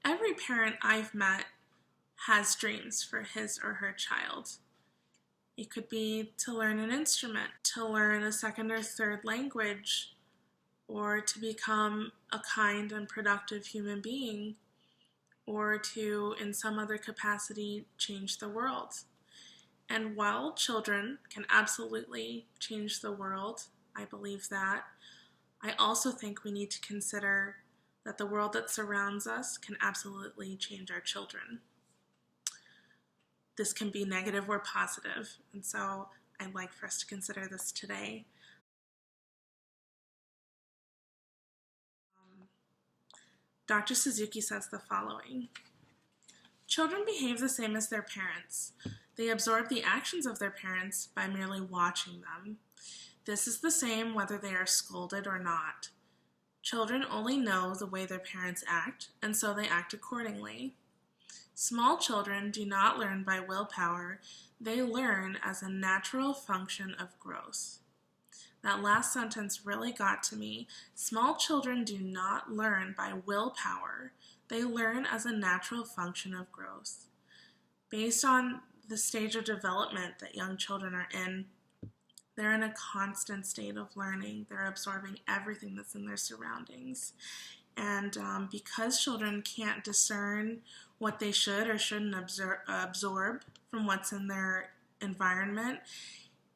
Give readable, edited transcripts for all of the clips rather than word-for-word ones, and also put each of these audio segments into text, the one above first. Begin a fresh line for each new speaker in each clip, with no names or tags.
Every parent I've met has dreams for his or her child. It could be to learn an instrument, to learn a second or third language, or to become a kind and productive human being, or to, in some other capacity, change the world. And while children can absolutely change the world, I believe that, I also think we need to consider that the world that surrounds us can absolutely change our children. This can be negative or positive, and so I'd like for us to consider this today. Dr. Suzuki says the following: children behave the same as their parents. They absorb the actions of their parents by merely watching them. This is the same whether they are scolded or not. Children only know the way their parents act, and so they act accordingly. Small children do not learn by willpower. They learn as a natural function of growth. That last sentence really got to me. Small children do not learn by willpower. They learn as a natural function of growth. Based on the stage of development that young children are in, they're in a constant state of learning. They're absorbing everything that's in their surroundings. And because children can't discern what they should or shouldn't absorb from what's in their environment,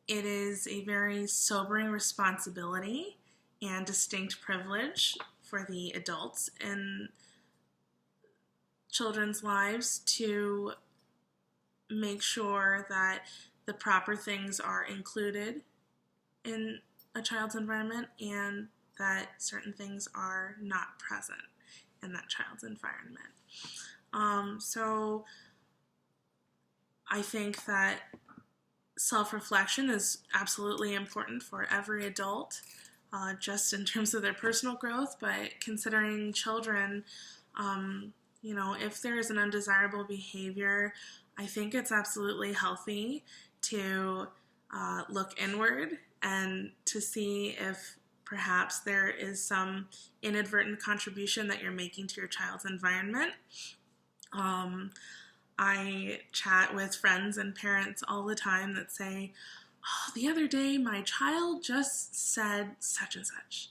it is a very sobering responsibility and distinct privilege for the adults in children's lives to make sure that the proper things are included in a child's environment and that certain things are not present in that child's environment. So I think that self-reflection is absolutely important for every adult, just in terms of their personal growth, but considering children, if there is an undesirable behavior, I think it's absolutely healthy to look inward and to see if perhaps there is some inadvertent contribution that you're making to your child's environment. I chat with friends and parents all the time that say, oh, the other day my child just said such and such,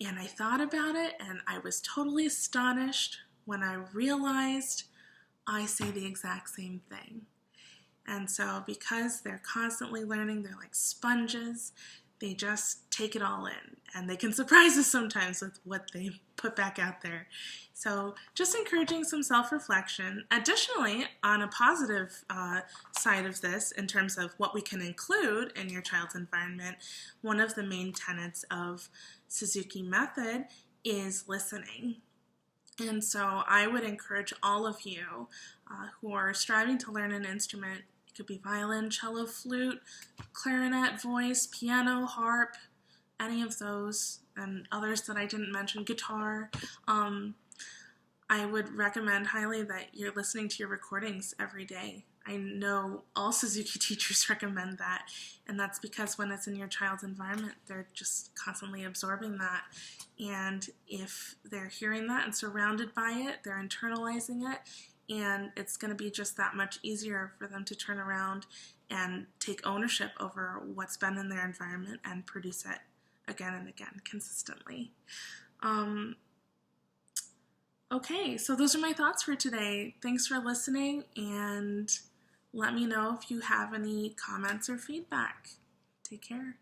and I thought about it and I was totally astonished when I realized I say the exact same thing. And so because they're constantly learning, they're like sponges, they just take it all in, and they can surprise us sometimes with what they put back out there. So just encouraging some self-reflection. Additionally, on a positive side of this, in terms of what we can include in your child's environment, one of the main tenets of Suzuki method is listening. And so I would encourage all of you who are striving to learn an instrument. It could be violin, cello, flute, clarinet, voice, piano, harp, any of those, and others that I didn't mention, guitar. I would recommend highly that you're listening to your recordings every day. I know all Suzuki teachers recommend that, and that's because when it's in your child's environment, they're just constantly absorbing that. And if they're hearing that and surrounded by it, they're internalizing it, and it's going to be just that much easier for them to turn around and take ownership over what's been in their environment and produce it again and again consistently. Okay, so those are my thoughts for today. Thanks for listening, and let me know if you have any comments or feedback. Take care.